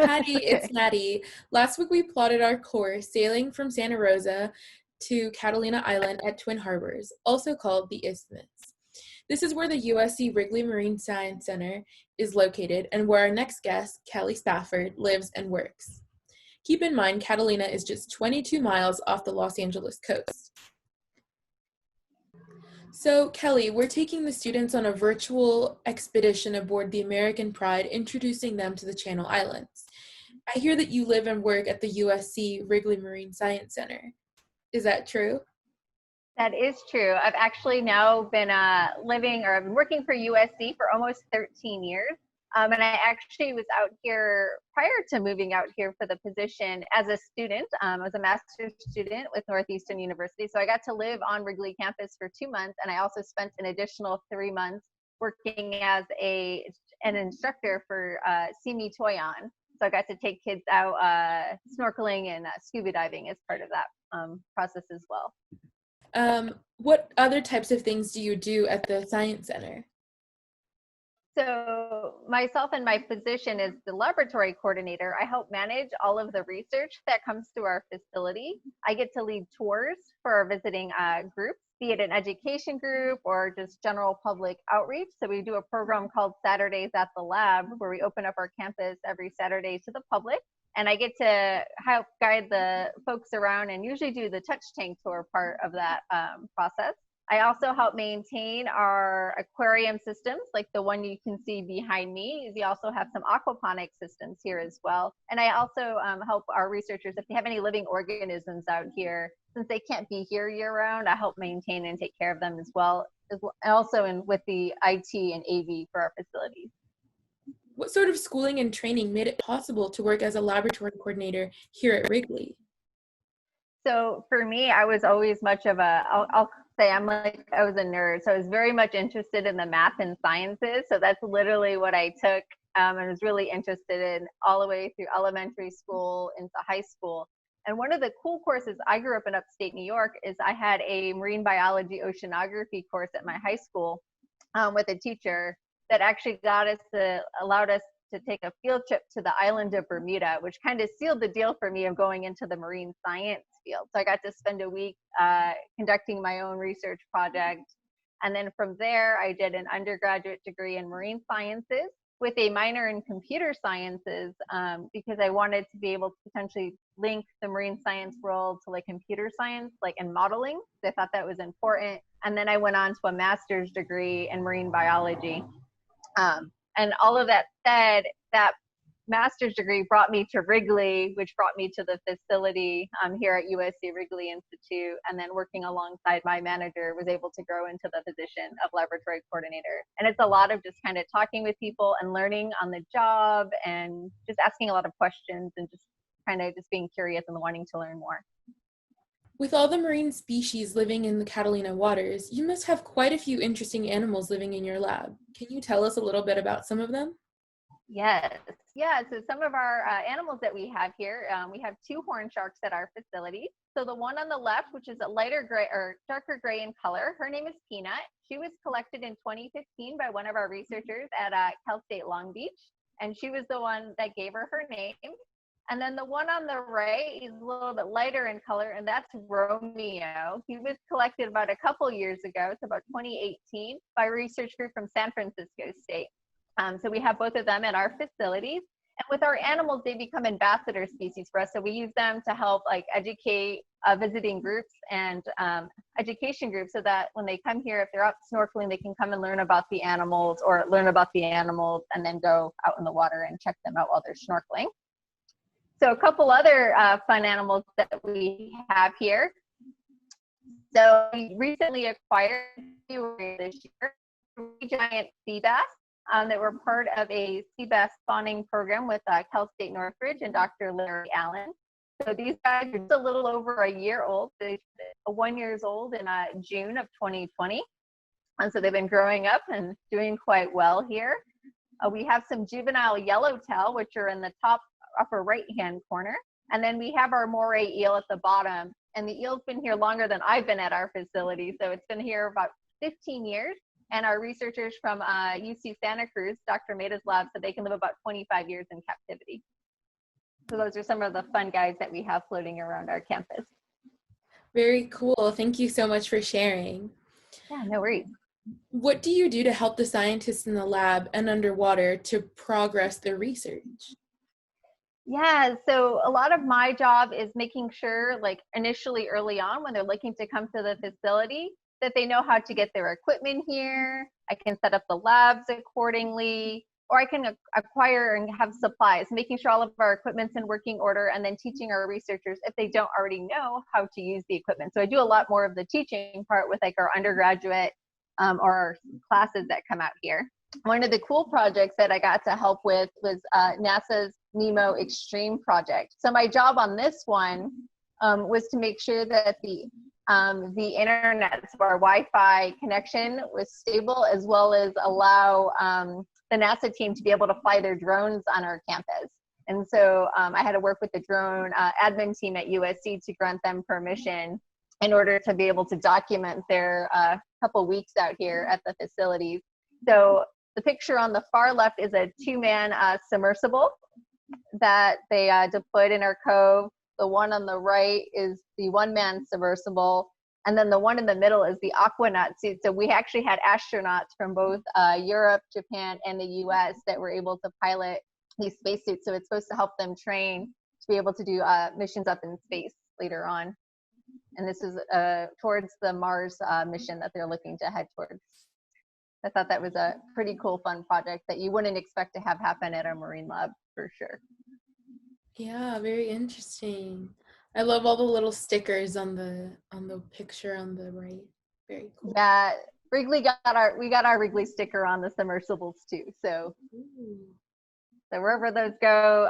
Patty, it's Okay. Maddie. Last week we plotted our course sailing from Santa Rosa to Catalina Island at Twin Harbors, also called the Isthmus. This is where the USC Wrigley Marine Science Center is located and where our next guest, Kelly Spafford, lives and works. Keep in mind, Catalina is just 22 miles off the Los Angeles coast. So, Kelly, we're taking the students on a virtual expedition aboard the American Pride, introducing them to the Channel Islands. I hear that you live and work at the USC Wrigley Marine Science Center. Is that true? That is true. I've actually now been living or I've been working for USC for almost 13 years. And I actually was out here prior to moving out here for the position as a student. I was a master's student with Northeastern University. So I got to live on Wrigley campus for 2 months. And I also spent an additional 3 months working as an instructor for See Me Toy On. So I got to take kids out snorkeling and scuba diving as part of that process as well. What other types of things do you do at the Science Center? So myself and my position as the laboratory coordinator, I help manage all of the research that comes to our facility. I get to lead tours for our visiting groups, be it an education group or just general public outreach. So we do a program called Saturdays at the Lab, where we open up our campus every Saturday to the public. And I get to help guide the folks around and usually do the touch tank tour part of that process. I also help maintain our aquarium systems, like the one you can see behind me. We also have some aquaponic systems here as well. And I also help our researchers, if they have any living organisms out here, since they can't be here year round, I help maintain and take care of them as well. And also with the IT and AV for our facilities. What sort of schooling and training made it possible to work as a laboratory coordinator here at Wrigley? So for me, I was always much of I'll say I was a nerd. So I was very much interested in the math and sciences. So that's literally what I took and was really interested in all the way through elementary school into high school. And one of the cool courses, I grew up in upstate New York, is I had a marine biology oceanography course at my high school with a teacher that actually allowed us to take a field trip to the island of Bermuda, which kind of sealed the deal for me of going into the marine science field. So I got to spend a week conducting my own research project. And then from there, I did an undergraduate degree in marine sciences with a minor in computer sciences because I wanted to be able to potentially link the marine science world to like computer science, like in modeling. So I thought that was important. And then I went on to a master's degree in marine biology. And all of that said, that master's degree brought me to Wrigley, which brought me to the facility here at USC Wrigley Institute. And then working alongside my manager, was able to grow into the position of laboratory coordinator. And it's a lot of just kind of talking with people and learning on the job and just asking a lot of questions and just kind of just being curious and wanting to learn more. With all the marine species living in the Catalina waters, you must have quite a few interesting animals living in your lab. Can you tell us a little bit about some of them? Yes. Yeah. So some of our animals that we have here, we have two horn sharks at our facility. So the one on the left, which is a lighter gray or darker gray in color, her name is Peanut. She was collected in 2015 by one of our researchers at Cal State Long Beach. And she was the one that gave her her name. And then the one on the right is a little bit lighter in color, and that's Romeo. He was collected about a couple years ago, so about 2018, by a research group from San Francisco State. So we have both of them at our facilities. And with our animals, they become ambassador species for us. So we use them to help like educate visiting groups and education groups so that when they come here, if they're out snorkeling, they can come and learn about the animals or learn about the animals and then go out in the water and check them out while they're snorkeling. So a couple other fun animals that we have here. So we recently acquired this year three giant sea bass that were part of a sea bass spawning program with Cal State Northridge and Dr. Larry Allen. So these guys are just a little over a year old. They're 1 year old in June of 2020. And so they've been growing up and doing quite well here. We have some juvenile yellowtail, which are in the top upper right hand corner, and then we have our moray eel at the bottom, and the eel's been here longer than I've been at our facility, so it's been here about 15 years, and our researchers from UC Santa Cruz, Dr. Maddys lab, said they can live about 25 years in captivity. So those are some of the fun guys that we have floating around our campus. Very cool. Thank you so much for sharing. Yeah, no worries. What do you do to help the scientists in the lab and underwater to progress their research? Yeah, so a lot of my job is making sure, like initially early on when they're looking to come to the facility, that they know how to get their equipment here. I can set up the labs accordingly, or I can acquire and have supplies, making sure all of our equipment's in working order, and then teaching our researchers if they don't already know how to use the equipment. So I do a lot more of the teaching part with like our undergraduate or our classes that come out here. One of the cool projects that I got to help with was NASA's NEMO Extreme project. So my job on this one was to make sure that the internet, so our Wi-Fi connection was stable, as well as allow the NASA team to be able to fly their drones on our campus. And so I had to work with the drone admin team at USC to grant them permission in order to be able to document their couple weeks out here at the facilities. So the picture on the far left is a two-man submersible that they deployed in our cove. The one on the right is the one-man submersible. And then the one in the middle is the Aquanaut suit. So we actually had astronauts from both Europe, Japan, and the US that were able to pilot these spacesuits. So it's supposed to help them train to be able to do missions up in space later on. And this is towards the Mars mission that they're looking to head towards. I thought that was a pretty cool, fun project that you wouldn't expect to have happen at a marine lab for sure. Yeah, very interesting. I love all the little stickers on the picture on the right. Very cool. Yeah, Wrigley got our Wrigley sticker on the submersibles too. So, so wherever those go,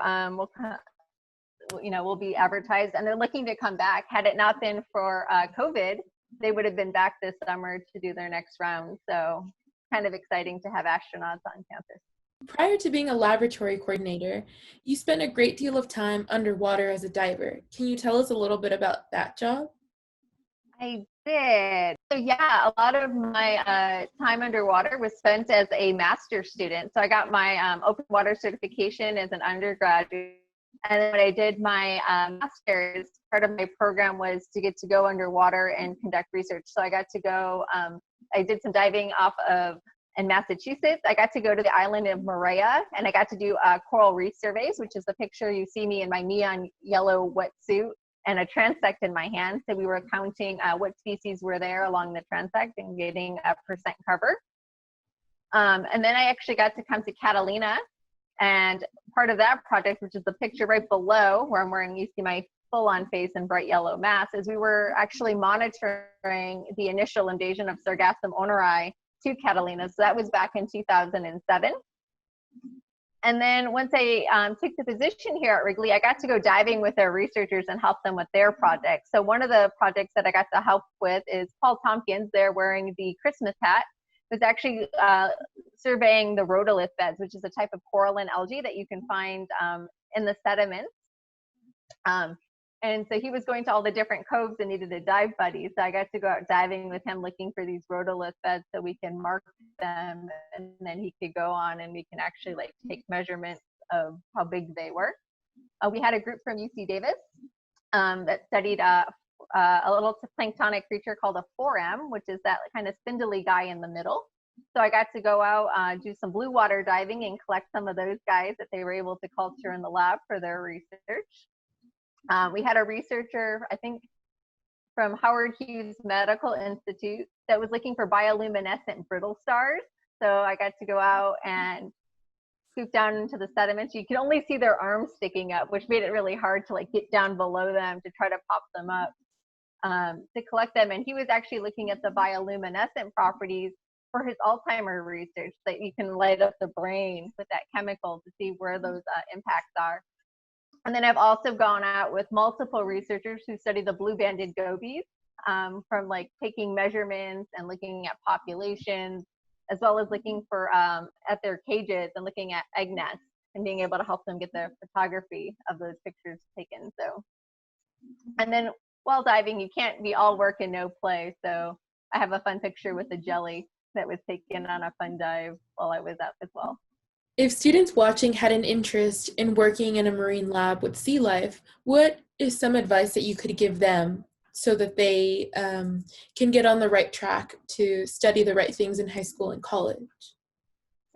we'll be advertised, and they're looking to come back. Had it not been for COVID, they would have been back this summer to do their next round. So kind of exciting to have astronauts on campus. Prior to being a laboratory coordinator, you spent a great deal of time underwater as a diver. Can you tell us a little bit about that job? I did. So yeah, a lot of my time underwater was spent as a master's student. So I got my open water certification as an undergraduate. And then when I did my master's, part of my program was to get to go underwater and conduct research. So I got to go, I did some diving in Massachusetts. I got to go to the island of Moorea, and I got to do coral reef surveys, which is the picture you see me in my neon yellow wetsuit and a transect in my hand. So we were counting what species were there along the transect and getting a percent cover. And then I actually got to come to Catalina, and part of that project, which is the picture right below where I'm wearing, you see my full-on face and bright yellow mask, is we were actually monitoring the initial invasion of Sargassum oneiri to Catalina. So that was back in 2007. And then once I took the position here at Wrigley, I got to go diving with our researchers and help them with their projects. So one of the projects that I got to help with is Paul Tompkins, there wearing the Christmas hat, was actually surveying the rhodolith beds, which is a type of coral and algae that you can find in the sediments. And so he was going to all the different coves and needed a dive buddy. So I got to go out diving with him looking for these rhodolith beds so we can mark them, and then he could go on and we can actually like take measurements of how big they were. We had a group from UC Davis that studied a little planktonic creature called a foram, which is that kind of spindly guy in the middle. So I got to go out, do some blue water diving and collect some of those guys that they were able to culture in the lab for their research. We had a researcher, I think, from Howard Hughes Medical Institute that was looking for bioluminescent brittle stars. So I got to go out and scoop down into the sediments. You could only see their arms sticking up, which made it really hard to like get down below them to try to pop them up to collect them. And he was actually looking at the bioluminescent properties for his Alzheimer's research, that you can light up the brain with that chemical to see where those impacts are. And then I've also gone out with multiple researchers who study the blue-banded gobies, from like taking measurements and looking at populations, as well as looking for at their cages and looking at egg nests and being able to help them get the photography of those pictures taken. So, and then while diving, you can't be all work and no play. So I have a fun picture with a jelly that was taken on a fun dive while I was up as well. If students watching had an interest in working in a marine lab with sea life, what is some advice that you could give them so that they can get on the right track to study the right things in high school and college?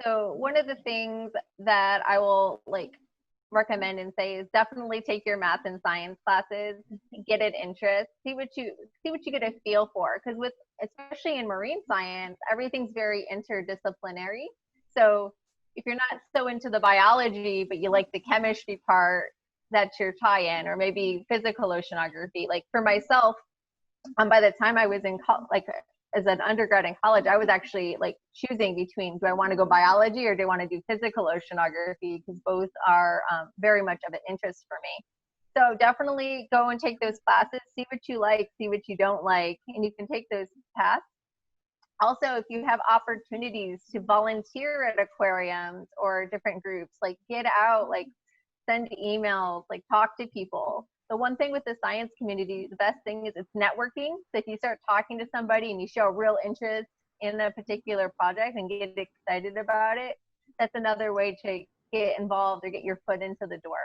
So one of the things that I will recommend and say is definitely take your math and science classes, get an interest, see what you get a feel for. Because with especially in marine science, everything's very interdisciplinary. So if you're not so into the biology, but you like the chemistry part, that's your tie-in, or maybe physical oceanography. Like for myself, by the time I was in as an undergrad in college, I was actually choosing between, do I want to go biology or do I want to do physical oceanography? Because both are very much of an interest for me. So definitely go and take those classes, see what you like, see what you don't like, and you can take those paths. Also, if you have opportunities to volunteer at aquariums or different groups, get out, send emails, talk to people. The one thing with the science community, the best thing is it's networking. So if you start talking to somebody and you show real interest in a particular project and get excited about it, that's another way to get involved or get your foot into the door.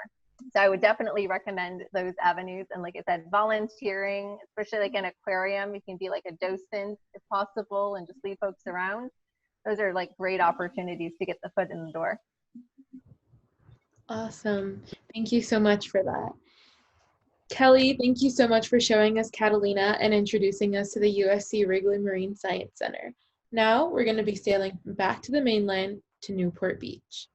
So I would definitely recommend those avenues. And like I said, volunteering, especially an aquarium, you can be a docent if possible and just leave folks around. Those are great opportunities to get the foot in the door. Awesome. Thank you so much for that. Kelly, thank you so much for showing us Catalina and introducing us to the USC Wrigley Marine Science Center. Now we're going to be sailing back to the mainland to Newport Beach.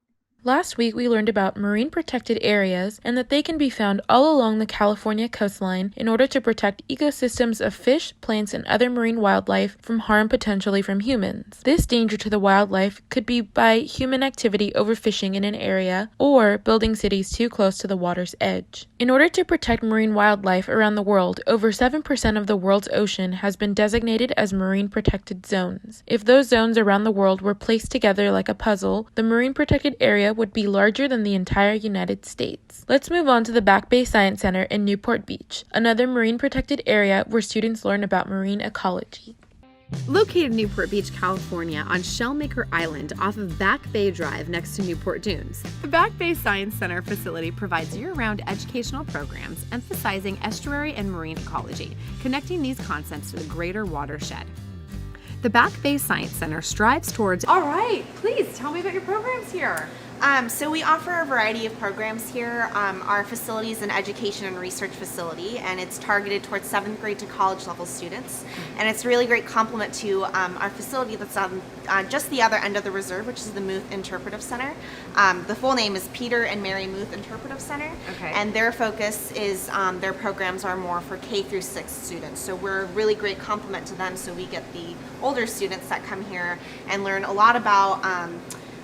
Last week, we learned about marine protected areas and that they can be found all along the California coastline in order to protect ecosystems of fish, plants, and other marine wildlife from harm potentially from humans. This danger to the wildlife could be by human activity overfishing in an area or building cities too close to the water's edge. In order to protect marine wildlife around the world, over 7% of the world's ocean has been designated as marine protected zones. If those zones around the world were placed together like a puzzle, the marine protected area would be larger than the entire United States. Let's move on to the Back Bay Science Center in Newport Beach, another marine protected area where students learn about marine ecology. Located in Newport Beach, California on Shellmaker Island off of Back Bay Drive next to Newport Dunes, the Back Bay Science Center facility provides year-round educational programs emphasizing estuary and marine ecology, connecting these concepts to the greater watershed. The Back Bay Science Center strives towards... All right, please tell me about your programs here. So we offer a variety of programs here. Our facility is an education and research facility, and it's targeted towards 7th grade to college level students. And it's a really great complement to our facility that's on just the other end of the reserve, which is the Muth Interpretive Center. The full name is Peter and Mary Muth Interpretive Center. Okay. And their focus is, their programs are more for K through 6 students. So we're a really great complement to them, so we get the older students that come here and learn a lot about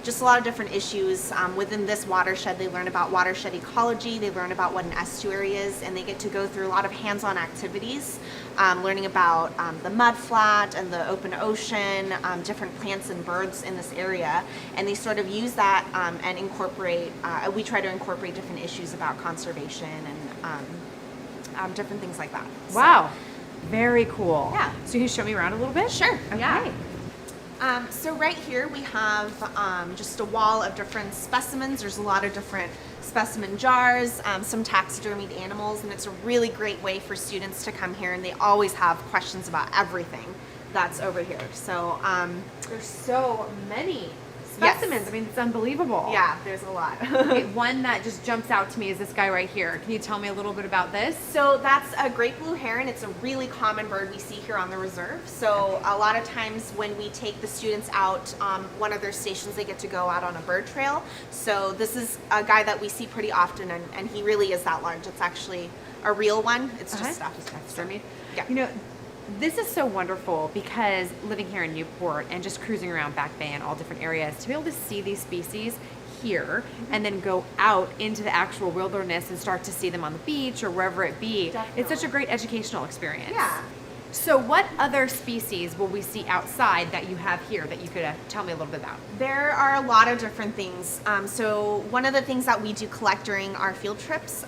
just a lot of different issues within this watershed. They learn about watershed ecology, they learn about what an estuary is, and they get to go through a lot of hands-on activities, learning about the mud flat and the open ocean, different plants and birds in this area, and they sort of use that and incorporate, we try to incorporate different issues about conservation and different things like that. Wow, very cool. Yeah. So you can show me around a little bit? Sure. Okay. Yeah. So right here we have just a wall of different specimens. There's a lot of different specimen jars, some taxidermied animals, and it's a really great way for students to come here, and they always have questions about everything that's over here. So There's so many specimens. Yes. I mean, it's unbelievable. Yeah, there's a lot. Okay, one that just jumps out to me is this guy right here. Can you tell me a little bit about this? So that's a great blue heron. It's a really common bird we see here on the reserve. So a lot of times when we take the students out, one of their stations, they get to go out on a bird trail. So this is a guy that we see pretty often, and he really is that large. It's actually a real one. It's just stuff. Yeah. You know, this is so wonderful because living here in Newport and just cruising around Back Bay in all different areas, to be able to see these species here and then go out into the actual wilderness and start to see them on the beach or wherever it be, Definitely. it's such a great educational experience. Yeah. So what other species will we see outside that you have here that you could tell me a little bit about? There are a lot of different things. So one of the things that we do collect during our field trips,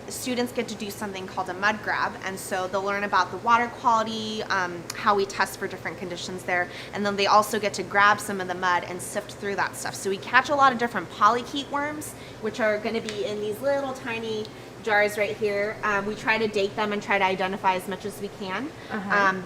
students get to do something called a mud grab, and so they'll learn about the water quality, how we test for different conditions there, and then they also get to grab some of the mud and sift through that stuff. So we catch a lot of different polychaete worms, which are going to be in these little tiny jars right here. We try to date them and try to identify as much as we can.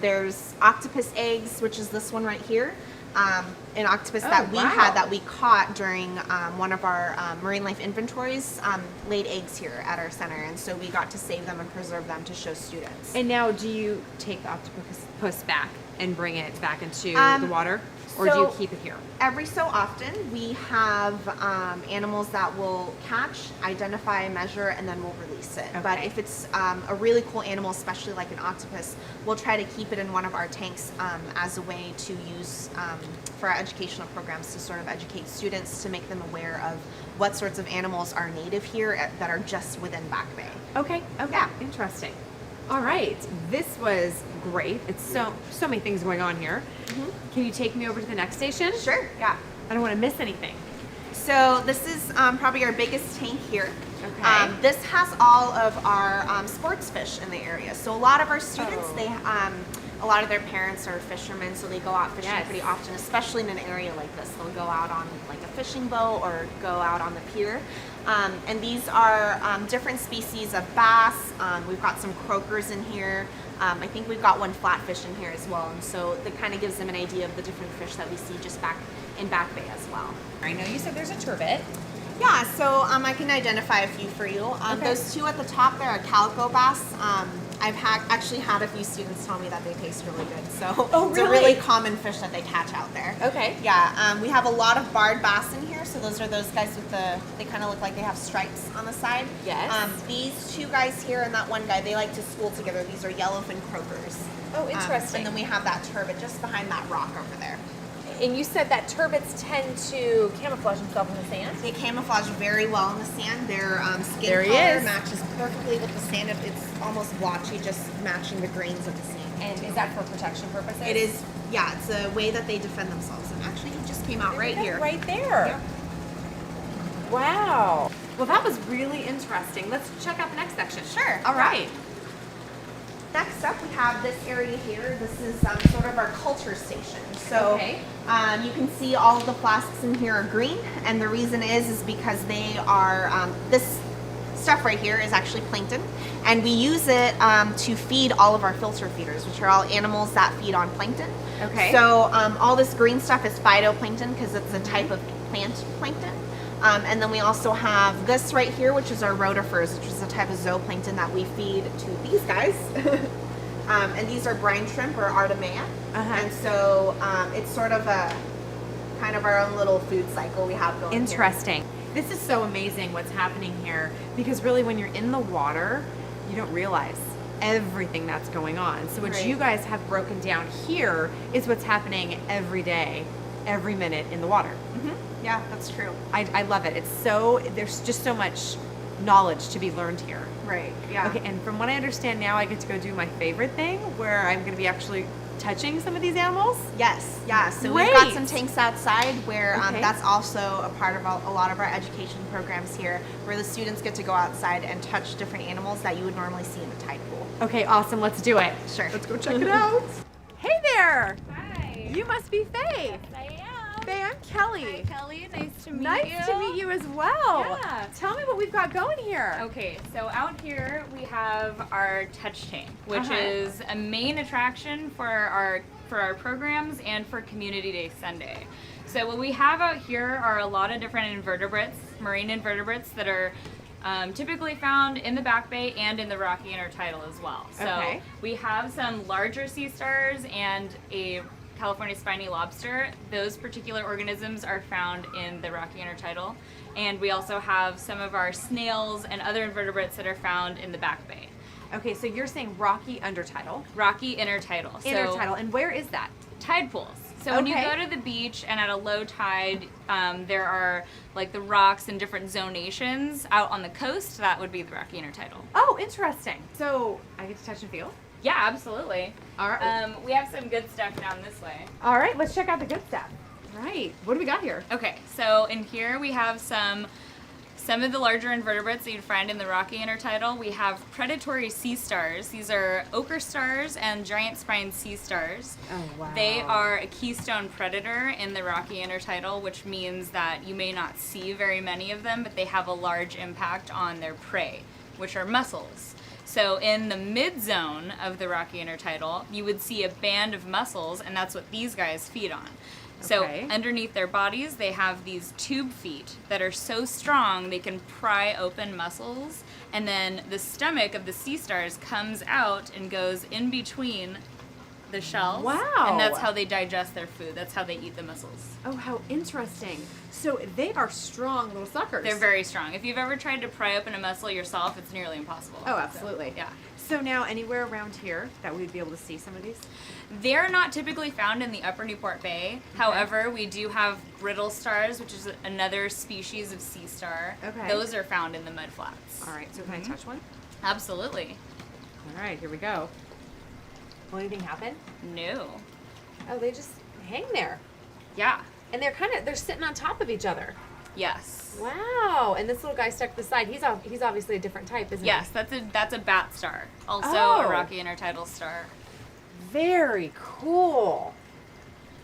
There's octopus eggs, which is this one right here. An octopus that we had that we caught during one of our marine life inventories laid eggs here at our center, and so we got to save them and preserve them to show students. And now do you take the octopus back and bring it back into the water? Or do you keep it here? Every so often, we have animals that will catch, identify, measure, and then we'll release it. Okay. But if it's a really cool animal, especially like an octopus, we'll try to keep it in one of our tanks as a way to use for our educational programs to sort of educate students to make them aware of what sorts of animals are native here that are just within Back Bay. Okay, Yeah. Interesting. All right, this was great. It's so many things going on here. Can you take me over to the next station? Sure, yeah. I don't want to miss anything. So this is probably our biggest tank here. Okay. This has all of our sports fish in the area. So a lot of our students, a lot of their parents are fishermen, so they go out fishing pretty often, especially in an area like this. They'll go out on like a fishing boat or go out on the pier. And these are different species of bass. We've got some croakers in here. I think we've got one flatfish in here as well. And so that kind of gives them an idea of the different fish that we see just back in Back Bay as well. I know you said there's a turbot. Yeah, so I can identify a few for you. Those two at the top there are calico bass. I've actually had a few students tell me that they taste really good. So it's a really common fish that they catch out there. Okay. Yeah, we have a lot of barred bass in here. So those are those guys with they kind of look like they have stripes on the side. Yes. These two guys here and that one guy, they like to school together. These are yellowfin croakers. Oh, interesting. And then we have that turbot just behind that rock over there. And you said that turbots tend to camouflage themselves in the sand? They camouflage very well in the sand. Their skin There he color is. matches perfectly with the sand. It's almost blotchy, just matching the grains of the sand. And is that for protection purposes? It is, yeah, it's a way that they defend themselves. And actually, he just came out right here. Right there. Yep. Wow. Well, that was really interesting. Let's check out the next section. Sure. All right. Next up, we have this area here. This is sort of our culture station. So you can see all of the flasks in here are green, and the reason is because they are, this stuff right here is actually plankton, and we use it to feed all of our filter feeders, which are all animals that feed on plankton. Okay. So all this green stuff is phytoplankton because it's a type of plant plankton. And then we also have this right here, which is our rotifers, which is a type of zooplankton that we feed to these guys. And these are brine shrimp or artemia. And so it's sort of a kind of our own little food cycle we have going Interesting. This is so amazing what's happening here, because really when you're in the water, you don't realize everything that's going on. So what you guys have broken down here is what's happening every day, every minute in the water. Yeah, that's true. I love it. It's so, there's just so much knowledge to be learned here. Right, yeah. Okay, and from what I understand now, I get to go do my favorite thing where I'm going to be actually touching some of these animals? Yes, yeah. So Great. we've got some tanks outside where Okay. that's also a part of a lot of our education programs here, where the students get to go outside and touch different animals that you would normally see in a tide pool. Okay, awesome. Let's do it. Sure. Let's go check it out. Hey there. Hi. You must be Faye. Yes, I am. Faye, I'm Kelly. Hi, Kelly. Nice to meet you. Nice to meet you as well. Yeah. Tell me what we've got going here. Okay, so out here we have our touch tank, which is a main attraction for our programs and for Community Day Sunday. So what we have out here are a lot of different invertebrates, marine invertebrates that are typically found in the Back Bay and in the Rocky Intertidal as well. So we have some larger sea stars and a California spiny lobster. Those particular organisms are found in the Rocky Intertidal. And we also have some of our snails and other invertebrates that are found in the Back Bay. Okay, so you're saying Rocky Undertidal. Rocky Intertidal. Intertidal, and where is that? Tide pools. So when you Okay. go to the beach and at a low tide, there are like the rocks and different zonations out on the coast. That would be the Rocky Intertidal. Oh, interesting. So I get to touch and feel? Yeah, absolutely. All right. We have some good stuff down this way. All right, let's check out the good stuff. Right. What do we got here? Okay, so in here we have some of the larger invertebrates that you'd find in the rocky intertidal. We have predatory sea stars. These are ochre stars and giant spine sea stars. Oh, wow. They are a keystone predator in the rocky intertidal, which means that you may not see very many of them, but they have a large impact on their prey, which are mussels. So in the mid-zone of the rocky intertidal, you would see a band of mussels, and that's what these guys feed on. So Okay. underneath their bodies, they have these tube feet that are so strong they can pry open mussels, and then the stomach of the sea stars comes out and goes in between the shells. Wow. And that's how they digest their food. That's how they eat the mussels. Oh, how interesting. So they are strong little suckers. They're very strong. If you've ever tried to pry open a mussel yourself, it's nearly impossible. Oh, absolutely. So, yeah. So now anywhere around here that we'd be able to see some of these? They're not typically found in the upper Newport Bay. However, we do have brittle stars, which is another species of sea star. Okay. Those are found in the mudflats. All right, so can I touch one? Absolutely. All right, here we go. Will anything happen? No. Oh, they just hang there. Yeah. And they're sitting on top of each other. Yes. Wow. And this little guy stuck to the side, he's obviously a different type, isn't Yes, that's a bat star. Also Oh. a rocky intertidal star. he? Very cool.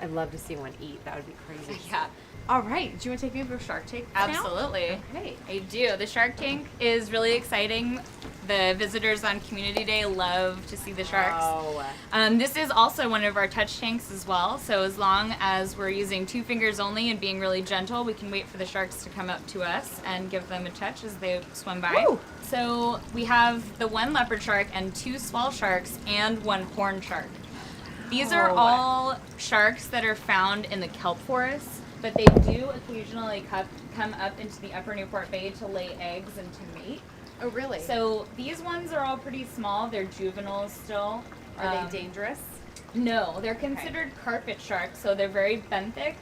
I'd love to see one eat. That would be crazy. Yeah. All right. Do you want to take me over to Shark Tank now? Absolutely. Okay. I do. The Shark Tank is really exciting. The visitors on Community Day love to see the sharks. Oh. This is also one of our touch tanks as well. So as long as we're using 2 fingers only and being really gentle, we can wait for the sharks to come up to us and give them a touch as they swim by. Woo. So we have the 1 leopard shark and 2 swall sharks and 1 horn shark. These are Oh. all sharks that are found in the kelp forests, but they do occasionally come up into the upper Newport Bay to lay eggs and to mate. Oh, really? So these ones are all pretty small. They're juveniles still. Are they dangerous? No, they're considered carpet sharks, so they're very benthic.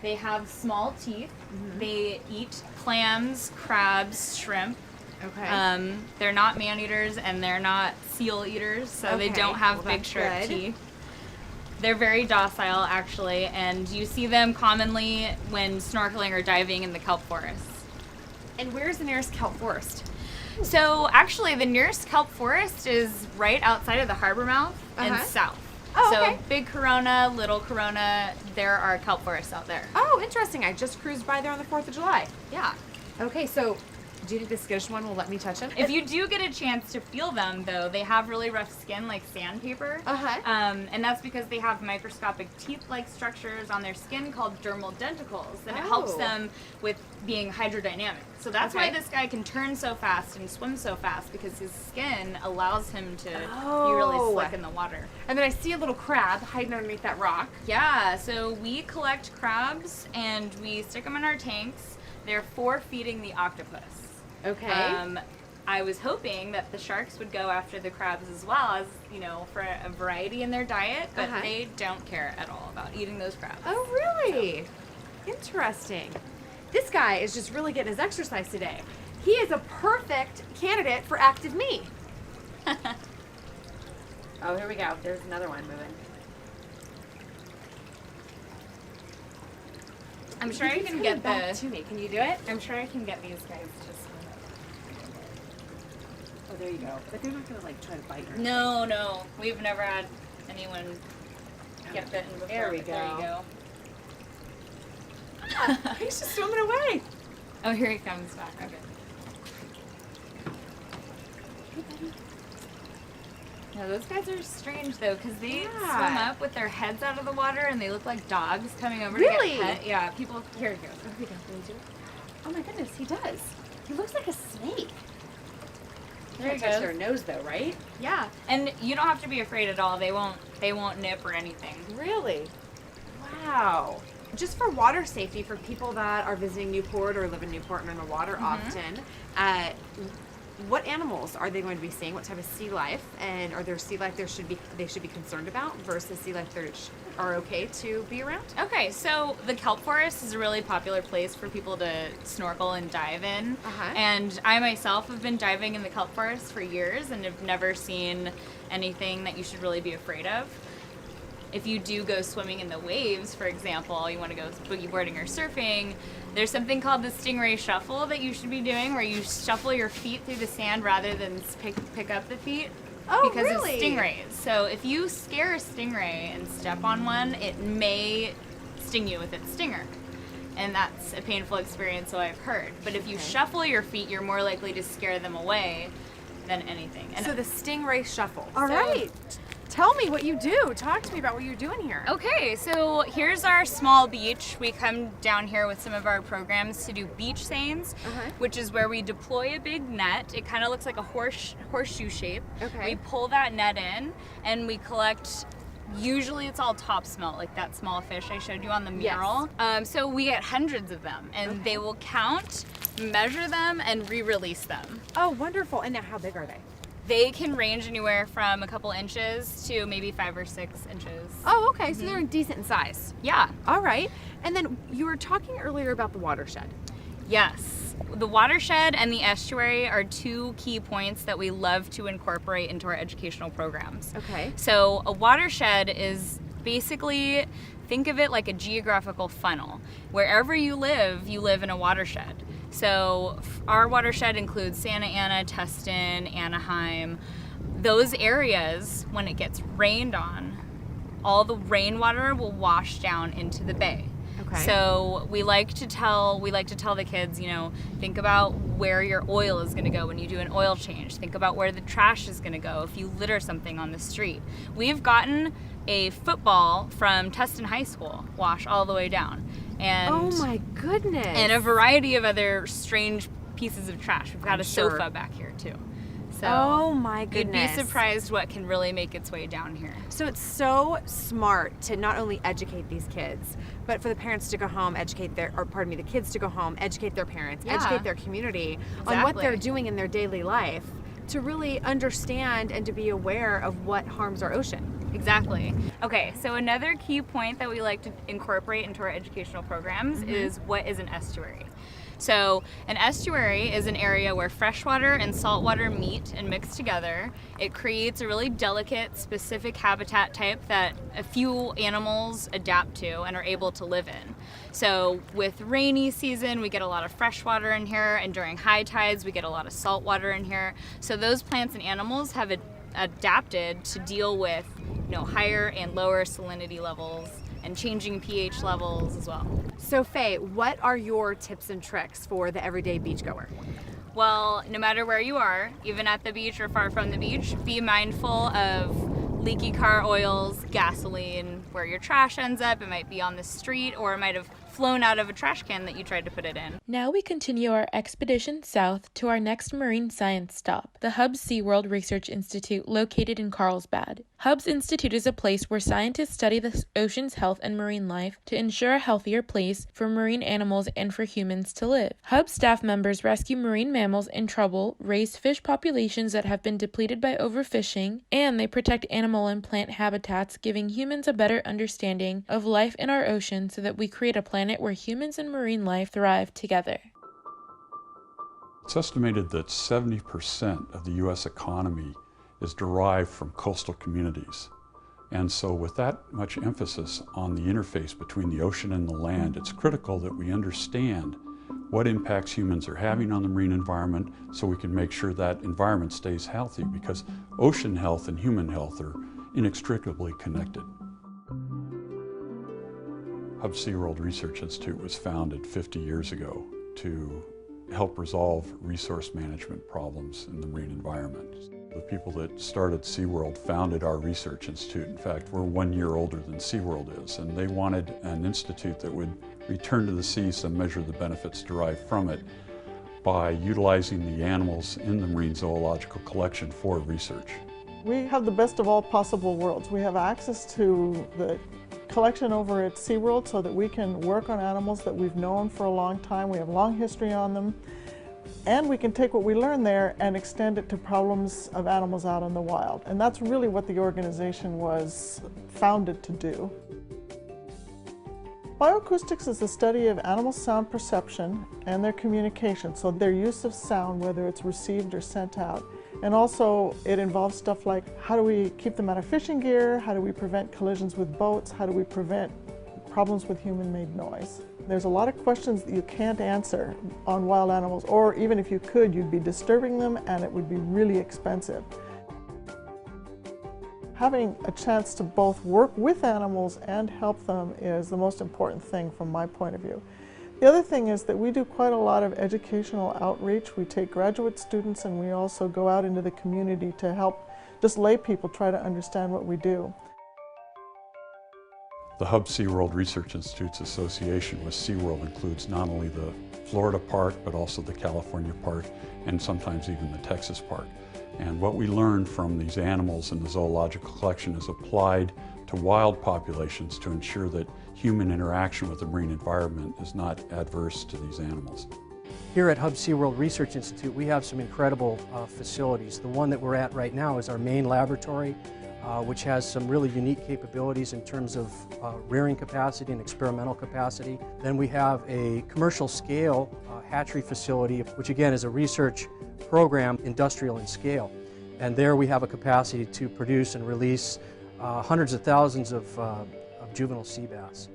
They have small teeth. They eat clams, crabs, shrimp. Okay. They're not man-eaters and they're not seal eaters, so they Okay, don't have well, big that's sharp good. teeth. They're very docile, actually, and you see them commonly when snorkeling or diving in the kelp forests. And where's the nearest kelp forest? So actually, the nearest kelp forest is right outside of the harbor mouth and Uh-huh. south. Oh, so okay. Big Corona, Little Corona, there are kelp forests out there. Oh, interesting. I just cruised by there on the 4th of July. Yeah. Okay, so do you think the skittish one will let me touch him? If you do get a chance to feel them, though, they have really rough skin like sandpaper. Uh-huh. And that's because they have microscopic teeth-like structures on their skin called dermal denticles, and it helps Oh. them with being hydrodynamic. So that's why Okay. this guy can turn so fast and swim so fast, because his skin allows him to be Oh. really slick in the water. And then I see a little crab hiding underneath that rock. Yeah, so we collect crabs and we stick them in our tanks. They're for feeding the octopus. Okay. I was hoping that the sharks would go after the crabs as well, as for a variety in their diet, but Uh-huh. they don't care at all about eating those crabs. Oh, really? Interesting. This guy is just really getting his exercise today. He is a perfect candidate for active me. Oh, here we go. There's another one moving. I'm sure I He's can coming get back to me. Can you do it? I'm sure I can get these guys to swim. Oh, there you go. But they're not gonna try to bite her. No, we've never had anyone get bitten before. There we but There you go. go. He's just swimming away. Oh, here he comes back. Okay. No, those guys are strange though, because they swim Yeah. up with their heads out of the water and they look like dogs coming over Really? to get pet. Yeah, people. Here he goes. Here we go. Can we do it? Oh my goodness, he does. He looks like a snake. There he Can't touch goes. their nose though, right? Yeah, and you don't have to be afraid at all. They won't nip or anything. Really? Wow. Just for water safety for people that are visiting Newport or live in Newport and in the water often, what animals are they going to be seeing? What type of sea life? And are there sea life they should be concerned about versus sea life that are okay to be around? Okay, so the kelp forest is a really popular place for people to snorkel and dive in. And I myself have been diving in the kelp forest for years and have never seen anything that you should really be afraid of. If you do go swimming in the waves, for example, you want to go boogie boarding or surfing, there's something called the stingray shuffle that you should be doing, where you shuffle your feet through the sand rather than pick up the feet. Because really? of stingrays. So if you scare a stingray and step on one, it may sting you with its stinger. And that's a painful experience, so I've heard. But if you shuffle your feet, you're more likely to scare them away than anything. And so the stingray shuffle. All right. Tell me what you do. Talk to me about what you're doing here. Okay, so here's our small beach. We come down here with some of our programs to do beach seines, which is where we deploy a big net. It kind of looks like a horseshoe shape. We pull that net in and we collect, usually it's all top smelt, like that small fish I showed you on the mural. So we get hundreds of them, and they will count, measure them, and re-release them. Oh, wonderful. And now how big are they? They can range anywhere from a couple inches to maybe 5 or 6 inches. Oh, okay. So they're decent in size. Yeah. All right. And then you were talking earlier about the watershed. Yes. The watershed and the estuary are two key points that we love to incorporate into our educational programs. Okay. So a watershed is basically, think of it like a geographical funnel. Wherever you live in a watershed. So our watershed includes Santa Ana, Tustin, Anaheim. Those areas, when it gets rained on, all the rainwater will wash down into the bay. Okay. So we like to tell the kids, think about where your oil is going to go when you do an oil change. Think about where the trash is going to go if you litter something on the street. We've gotten a football from Tustin High School wash all the way down. And oh my goodness. And a variety of other strange pieces of trash. We've got a sofa back here too. So oh my goodness. You'd be surprised what can really make its way down here. So it's so smart to not only educate these kids, but for the parents to go home, the kids to go home, educate their parents, educate their community on what they're doing in their daily life to really understand and to be aware of what harms our ocean. Exactly. Okay, so another key point that we like to incorporate into our educational programs is what is an estuary. So an estuary is an area where freshwater and saltwater meet and mix together. It creates a really delicate, specific habitat type that a few animals adapt to and are able to live in. So with rainy season, we get a lot of freshwater in here, and during high tides, we get a lot of saltwater in here. So those plants and animals have adapted to deal with higher and lower salinity levels and changing pH levels as well. So Faye, what are your tips and tricks for the everyday beachgoer? Well, no matter where you are, even at the beach or far from the beach, be mindful of leaky car oils, gasoline, where your trash ends up. It might be on the street, or it might have flown out of a trash can that you tried to put it in. Now we continue our expedition south to our next marine science stop, the Hubbs SeaWorld Research Institute located in Carlsbad. Hubbs Institute is a place where scientists study the ocean's health and marine life to ensure a healthier place for marine animals and for humans to live. Hubbs staff members rescue marine mammals in trouble, raise fish populations that have been depleted by overfishing, and they protect animal and plant habitats, giving humans a better understanding of life in our ocean so that we create a planet where humans and marine life thrive together. It's estimated that 70% of the U.S. economy is derived from coastal communities. And so with that much emphasis on the interface between the ocean and the land, it's critical that we understand what impacts humans are having on the marine environment so we can make sure that environment stays healthy, because ocean health and human health are inextricably connected. Hubbs SeaWorld Research Institute was founded 50 years ago to help resolve resource management problems in the marine environment. The people that started SeaWorld founded our research institute. In fact, we're 1 year older than SeaWorld is, and they wanted an institute that would return to the seas and measure the benefits derived from it by utilizing the animals in the marine zoological collection for research. We have the best of all possible worlds. We have access to the collection over at SeaWorld so that we can work on animals that we've known for a long time. We have long history on them. And we can take what we learn there and extend it to problems of animals out in the wild. And that's really what the organization was founded to do. Bioacoustics is the study of animal sound perception and their communication, so their use of sound, whether it's received or sent out. And also it involves stuff like how do we keep them out of fishing gear, how do we prevent collisions with boats, how do we prevent problems with human-made noise. There's a lot of questions that you can't answer on wild animals, or even if you could, you'd be disturbing them and it would be really expensive. Having a chance to both work with animals and help them is the most important thing from my point of view. The other thing is that we do quite a lot of educational outreach. We take graduate students and we also go out into the community to help just lay people try to understand what we do. The Hub SeaWorld Research Institutes Association with SeaWorld includes not only the Florida part, but also the California part, and sometimes even the Texas part. And what we learn from these animals in the zoological collection is applied to wild populations to ensure that human interaction with the marine environment is not adverse to these animals. Here at Hub SeaWorld Research Institute, we have some incredible facilities. The one that we're at right now is our main laboratory, which has some really unique capabilities in terms of rearing capacity and experimental capacity. Then we have a commercial scale hatchery facility, which again is a research program, industrial in scale. And there we have a capacity to produce and release hundreds of thousands of juvenile sea bass.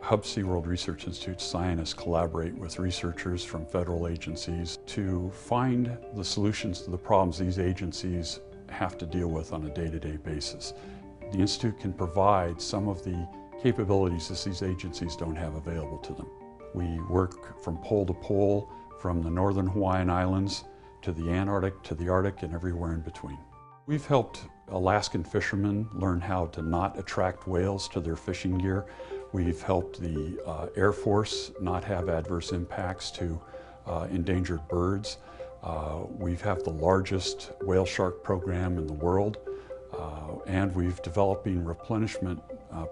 Hub SeaWorld Research Institute scientists collaborate with researchers from federal agencies to find the solutions to the problems these agencies have to deal with on a day-to-day basis. The Institute can provide some of the capabilities that these agencies don't have available to them. We work from pole to pole, from the northern Hawaiian Islands to the Antarctic, to the Arctic, and everywhere in between. We've helped Alaskan fishermen learn how to not attract whales to their fishing gear. We've helped the Air Force not have adverse impacts to endangered birds. We have the largest whale shark program in the world, and we've developing replenishment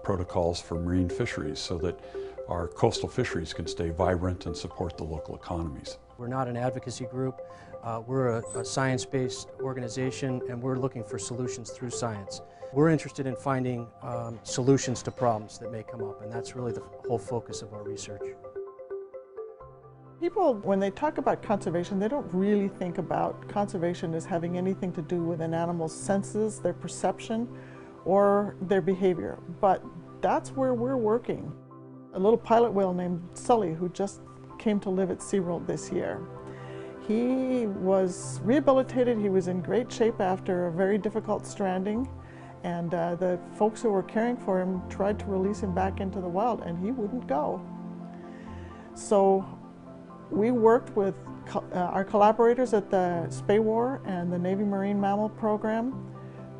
protocols for marine fisheries so that our coastal fisheries can stay vibrant and support the local economies. We're not an advocacy group. We're a science-based organization, and we're looking for solutions through science. We're interested in finding solutions to problems that may come up, and that's really the whole focus of our research. People, when they talk about conservation, they don't really think about conservation as having anything to do with an animal's senses, their perception, or their behavior. But that's where we're working. A little pilot whale named Sully, who just came to live at SeaWorld this year. He was rehabilitated. He was in great shape after a very difficult stranding, and the folks who were caring for him tried to release him back into the wild, and he wouldn't go. So we worked with our collaborators at the SPAWAR and the Navy Marine Mammal Program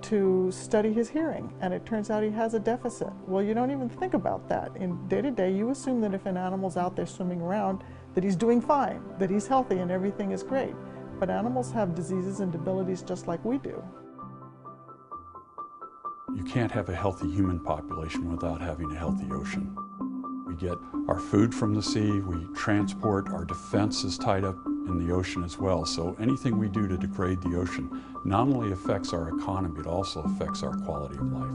to study his hearing, and it turns out he has a deficit. Well, you don't even think about that. In day-to-day, you assume that if an animal's out there swimming around, that he's doing fine, that he's healthy and everything is great. But animals have diseases and debilities just like we do. You can't have a healthy human population without having a healthy ocean. We get our food from the sea, we transport, our defense is tied up in the ocean as well. So anything we do to degrade the ocean not only affects our economy, it also affects our quality of life.